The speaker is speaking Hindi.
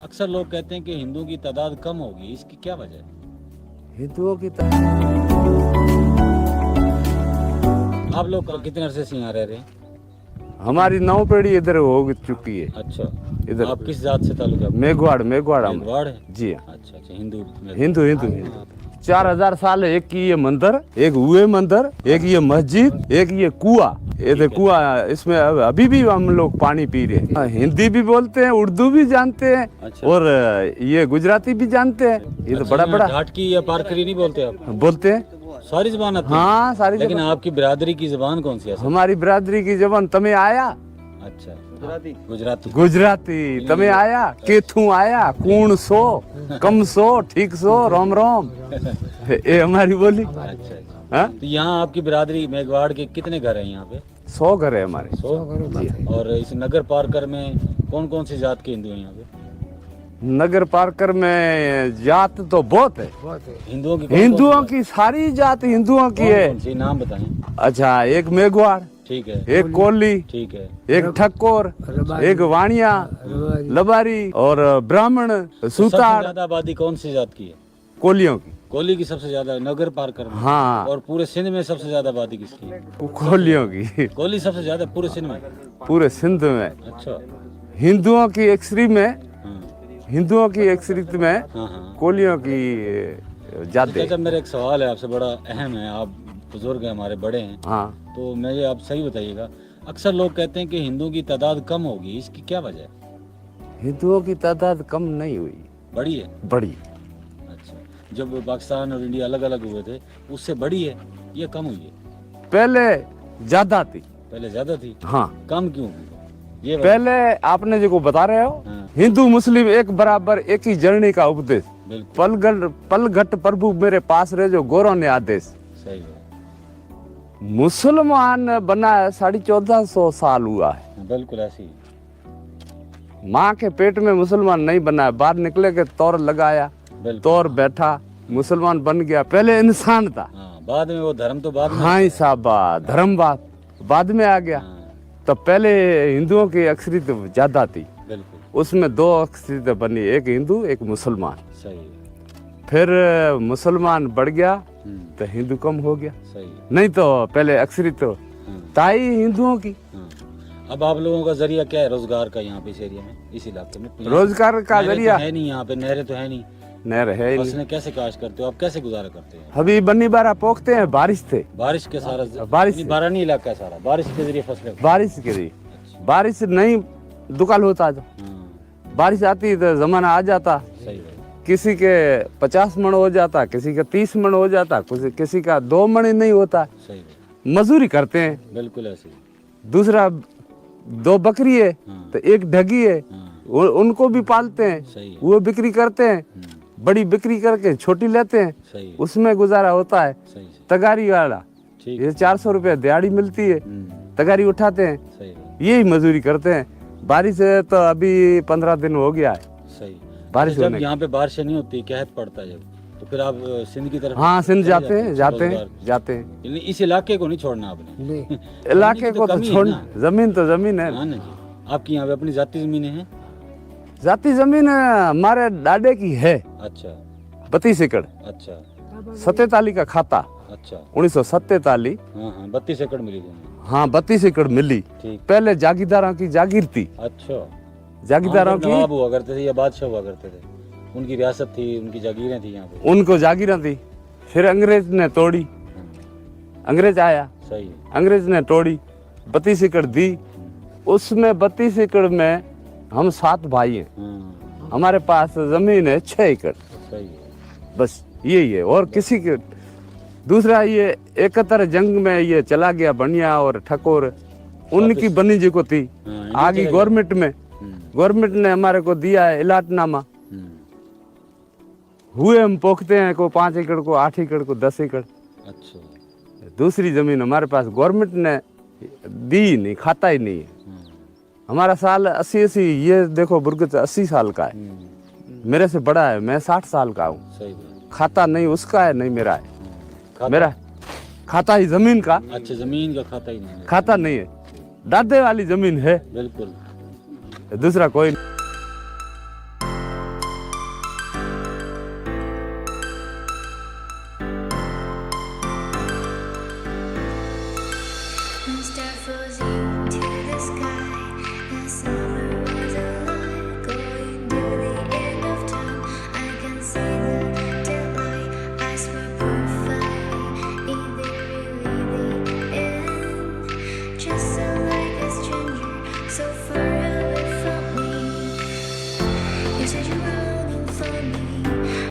अक्सर लोग कहते हैं कि हिंदुओं की तादाद कम होगी, इसकी क्या वजह है? हिंदुओं की आप लोग कितने अरसे से यहाँ रह रहे हैं? हमारी 9 पीढ़ी इधर हो चुकी है। अच्छा, इधर आप किस जात से ताल्लुक है? मेघवाड़ हम। मेघवाड़ है? जी हाँ। अच्छा अच्छा, हिंदू हिंदू हिंदू 4000 साल एक की ये मंदिर, एक हुए मंदिर, एक ये मस्जिद, एक ये कुआ। ये तो कुआ, इसमें अभी भी हम लोग पानी पी रहे हैं। हिंदी भी बोलते हैं, उर्दू भी जानते हैं। अच्छा। और ये गुजराती भी जानते हैं। ये तो बड़ा बड़ा घाट की या पारकरी नहीं बोलते आप? बोलते हैं। सारी जुबान आती है? हाँ सारी लेकिन जबान। आपकी बिरादरी की जुबान कौन सी है? हमारी बिरादरी की जबान तमें आया। अच्छा, गुजराती। गुजराती तमें आया, केथू आया, कूण सो, कम सो, ठीक सो, रोम रोम। ये हमारी बोली। अच्छा अच्छा। हाँ? तो यहाँ आपकी बिरादरी मेघवाड़ के कितने घर हैं यहाँ पे? 100 घर है हमारे। 100? और इस नगर पारकर में कौन कौन सी जात के हिंदू हैं यहाँ पे? नगर पारकर में जात तो बहुत है। हिंदुओं की हिंदुओं की सारी जात हिंदुओं की है। कौन सी नाम बताएं? अच्छा, एक मेघवाड़, ठीक है, एक कोली, ठीक है, एक ठक्कोर, एक वाणिया, लबारी और ब्राह्मण, सबसे सुतार। ज्यादा आबादी कौन सी जात की है? कोलियों की। कोली की सबसे ज्यादा नगर पारकर में। हाँ, और पूरे सिंध में सबसे ज्यादा आबादी किसकी है? कोलियों की। कोली सबसे ज्यादा पूरे सिंध में? पूरे सिंध में। अच्छा। हिंदुओं की एक्सरी में, हाँ हिंदुओं की एक्सरी में हाँ हाँ। कोलियों की जाते। अच्छा, मेरा एक सवाल है आपसे, बड़ा अहम है। आप बुजुर्ग हैं, हमारे बड़े हैं, हाँ, तो मुझे आप सही बताइएगा। अक्सर लोग कहते हैं कि हिंदुओं की तादाद कम होगी, इसकी क्या वजह है? हिंदुओं की तादाद कम नहीं हुई, बड़ी है? बड़ी। अच्छा, जब पाकिस्तान और इंडिया अलग अलग हुए थे उससे बड़ी है या कम हुई है? पहले ज्यादा थी। पहले ज्यादा थी? हाँ, कम क्यों हुई ये पहले आपने जो बता रहे हो, हाँ। हिंदू मुस्लिम एक बराबर, एक ही जननी का उपदेश। बिल्कुल पलघट प्रभु मेरे पास रहे जो गोरों ने आदेश। सही है। मुसलमान बना 1450 साल हुआ है। बिल्कुल ऐसी ही। माँ के पेट में मुसलमान नहीं बना है, बाहर निकले के तौर लगाया, बिल्कुल। तौर बैठा, मुसलमान बन गया। पहले इंसान था। हाँ, बाद में वो धर्म तो बाद में। हाँ ही साहब, धर्म बाद में आ गया। हाँ, तो पहले हिंदुओं की अक्सरियत ज्यादा थी, बिल्कुल उसमें 2 अक्सरियत बनी, एक हिंदू एक मुसलमान। सही है। फिर मुसलमान बढ़ गया हम्म, तो हिंदू कम हो गया। सही है। नहीं तो पहले अक्सरियत तो हाँ, ताई हिंदुओं की। हाँ। अब आप लोगों का जरिया क्या है रोजगार का यहाँ पे इस एरिया में, इस इलाके में? रोजगार का नहरें जरिया तो है नहीं यहाँ पे, नहरें तो है नहीं। नहर है ही नहीं। फसलें कैसे काश करते हो आप, कैसे गुजारा करते हैं? अभी बन्नी बारा पोखते हैं, बारिश थे, बारिश के सारा बारिश यानी बारानी इलाका है सारा, बारिश के जरिए फसलें। बारिश के लिए। अच्छा। बारिश नहीं दुकाल होता तो हाँ, बारिश आती तो जमाना आ जाता। सही है। किसी के 50 मन हो जाता, किसी का 30 मन हो जाता, किसी का 2 मन ही नहीं होता। सही है। मजदूरी करते हैं। बिल्कुल ऐसे ही। दूसरा 2 बकरी है हाँ, तो 1 ढगी है, हाँ, उनको भी पालते हैं, सही है। वो बिक्री करते हैं। हम्म, बड़ी बिक्री करके छोटी लेते हैं, सही है। उसमें गुजारा होता है। सही से। तगारी वाला ठीक ये 400 रुपये दिहाड़ी मिलती है, तगारी उठाते हैं, सही है। यही मजदूरी करते हैं। बारिश है तो अभी 15 दिन हो गया है सही। बारिश जब होने। यहाँ पे बारिश नहीं होती, कहत पड़ता है जब, तो फिर आप सिंध की तरफ? हाँ, सिंध चले जाते हैं, जाते रोजगार? हैं, जाते हैं। यानी इस इलाके को नहीं छोड़ना आपने? इलाके को तो कमी है छोड़, ना। जमीन तो जमीन है। हाँ ना जी। आपकी यहाँ पे अपनी जाति जमीनें हैं? जाती जमीन हमारे डाडे की है, अच्छा 32 एकड़। अच्छा 47 का खाता, अच्छा। 1947। हाँ हाँ, 32 एकड़ मिली तुम्हें? हाँ, 32 एकड़ मिली। ठीक। पहले जागीरदारों की जागीर थी, अच्छा। जागीरदारों हाँ, नवाब की, हुआ करते थे या बादशाह हुआ करते थे, उनकी रियासत थी, उनकी जागीरें थी यहाँ पे। उनको जागीरें थी। फिर अंग्रेज ने तोड़ी, अंग्रेज आया, सही है। अंग्रेज ने तोड़ी, 32 एकड़ दी। उसमें 32 एकड़ में हम 7 भाई हैं, हाँ, हमारे पास जमीन है 6 एकड़, सही है। बस यही है। और किसी के दूसरा ये 71 जंग में ये चला गया बनिया और ठकोर, उनकी बनी जी को थी, हाँ, आगे चले गए। गवर्नमेंट में, गवर्नमेंट ने हमारे को दिया है इलाटनामा। हुए हम पोखते हैं, को 5 एकड़ को 8 एकड़ को 10 एकड़। अच्छा। दूसरी जमीन हमारे पास गवर्नमेंट ने दी ही नहीं, खाता ही नहीं है। हमारा साल 80 ये देखो बुर्गत 80 साल का है, मेरे से बड़ा है, मैं 60 साल का हूँ। सही बात। खाता नहीं उसका है, नहीं मेरा है। खाता? मेरा खाता ही जमीन का, अच्छा, जमीन का खाता ही नहीं है। खाता नहीं है। दादे वाली जमीन है, बिल्कुल। दूसरा कोई नहीं।